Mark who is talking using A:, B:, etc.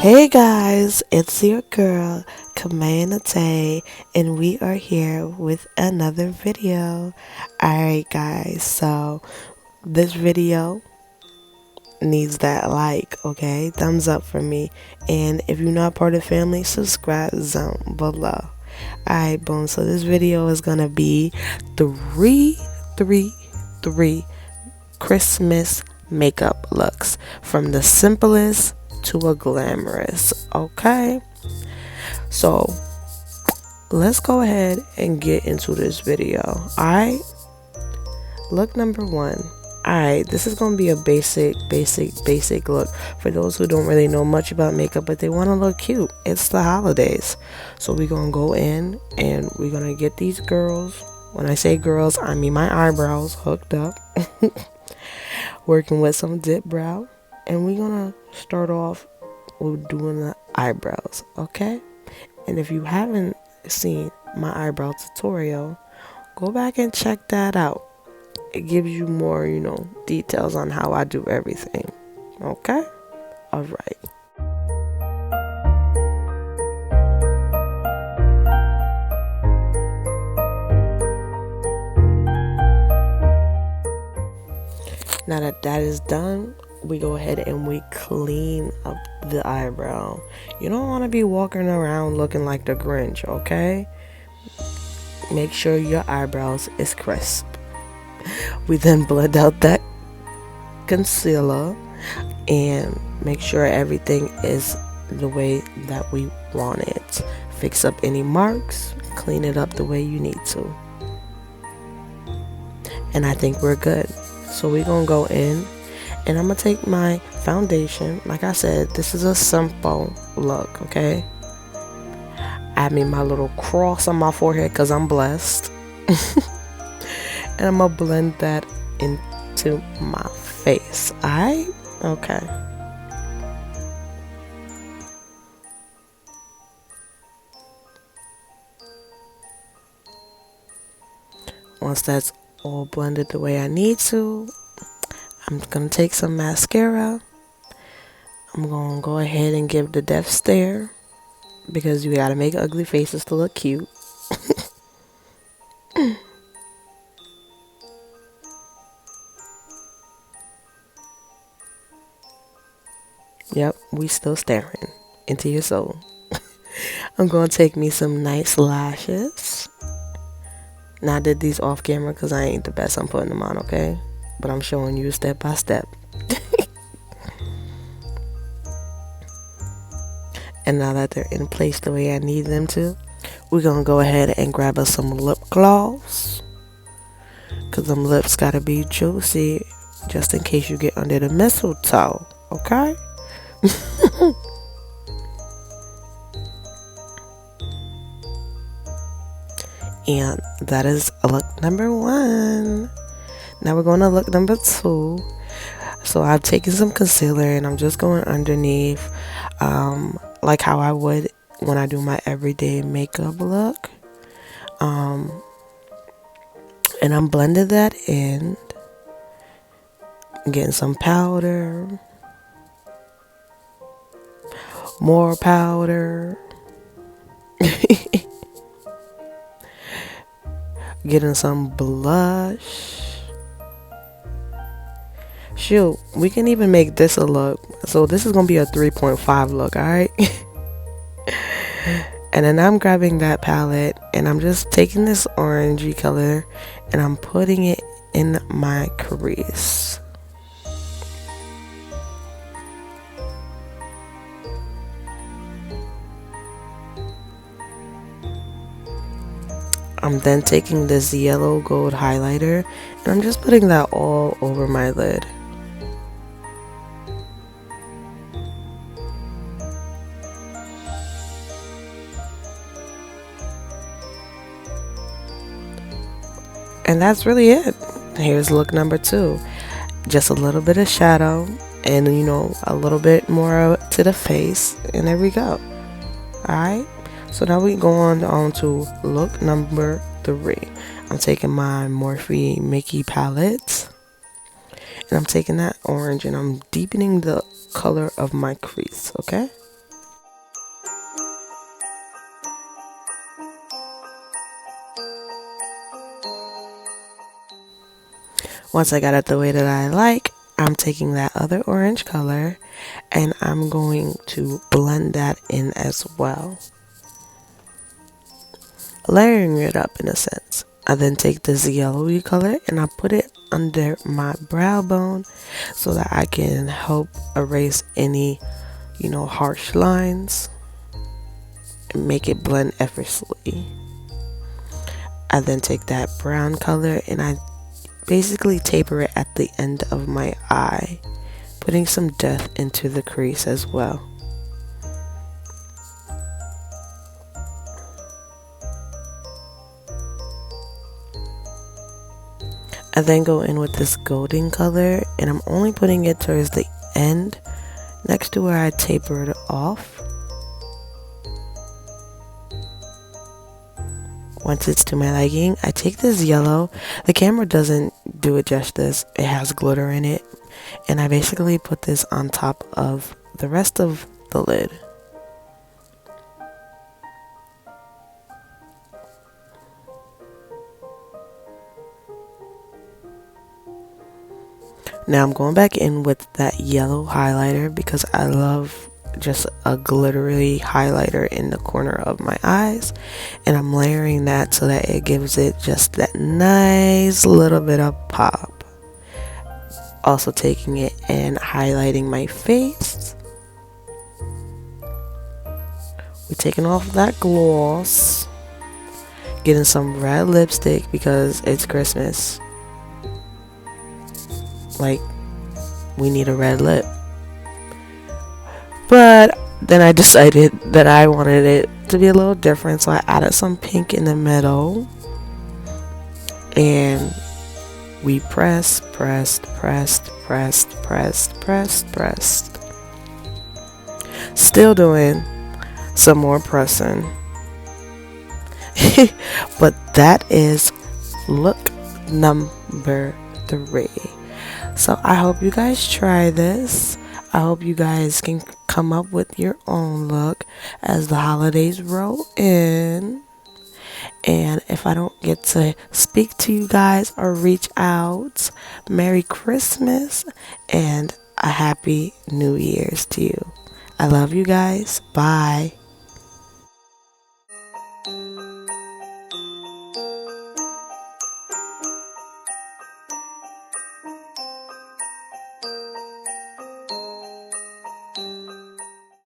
A: Hey guys, it's your girl, KAMAA, and we are here with another video. Alright guys, so this video needs that like, okay? Thumbs up for me. And if you're not part of the family, subscribe down below. Alright, boom. So this video is gonna be three Christmas makeup looks, from the simplest to a glamorous. Okay, so let's go ahead and get into this video. Alright, look number one. Alright, this is gonna be a basic look for those who don't really know much about makeup, but they want to look cute. It's the holidays, so we're gonna go in and we're gonna get these girls, when I say girls, I mean my eyebrows, hooked up. Working with some dip brow, and we're gonna start off with doing the eyebrows. Okay, and if you haven't seen my eyebrow tutorial, go back and check that out. It gives you more, details on how I do everything. Okay, all right. Now that is done, we go ahead and we clean up the eyebrow. You don't want to be walking around looking like the Grinch, okay? Make sure your eyebrows is crisp. We then blend out that concealer and make sure everything is the way that we want it. Fix up any marks, clean it up the way you need to. And I think we're good. So we're gonna go in and I'm gonna take my foundation. Like I said, this is a simple look, okay? I made my little cross on my forehead because I'm blessed. And I'm gonna blend that into my face. Alright? Okay. Once that's all blended the way I need to, I'm gonna take some mascara. I'm gonna go ahead and give the death stare, because you gotta make ugly faces to look cute. Yep, we still staring into your soul. I'm gonna take me some nice lashes. Now I did these off camera because I ain't the best on putting them on, okay? But I'm showing you step by step. And now that they're in place the way I need them to, we're gonna go ahead and grab us some lip gloss, because them lips gotta be juicy just in case you get under the mistletoe, okay? And that is look number one. Now we're going to look number two. So I've taken some concealer and I'm just going underneath, like how I would when I do my everyday makeup look. And I'm blending that in, getting some powder, more powder. Getting some blush. Shoot, we can even make this a look. So this is gonna be a 3.5 look, alright? And then I'm grabbing that palette and I'm just taking this orangey color and I'm putting it in my crease. I'm then taking this yellow gold highlighter and I'm just putting that all over my lid. And that's really it. Here's look number two. Just a little bit of shadow and a little bit more to the face, and there we go. Alright, so now we go on to look number three. I'm taking my Morphe Mickey palette and I'm taking that orange and I'm deepening the color of my crease, okay? Once I got it the way that I like, I'm taking that other orange color and I'm going to blend that in as well, layering it up in a sense. I then take this yellowy color and I put it under my brow bone so that I can help erase any, harsh lines and make it blend effortlessly. I then take that brown color and I basically taper it at the end of my eye, putting some depth into the crease as well. I then go in with this golden color and I'm only putting it towards the end next to where I tapered it off. Once it's to my liking, I take this yellow. The camera doesn't do it justice. It has glitter in it. And I basically put this on top of the rest of the lid. Now I'm going back in with that yellow highlighter because I love just a glittery highlighter in the corner of my eyes, and I'm layering that so that it gives it just that nice little bit of pop. Also taking it and highlighting my face. We're taking off that gloss, getting some red lipstick because it's Christmas. Like, we need a red lip. But then I decided that I wanted it to be a little different, so I added some pink in the middle. And we pressed. Still doing some more pressing. But that is look number 3. So I hope you guys try this. I hope you guys can come up with your own look as the holidays roll in. And if I don't get to speak to you guys or reach out, Merry Christmas and a Happy New Year's to you. I love you guys. Bye.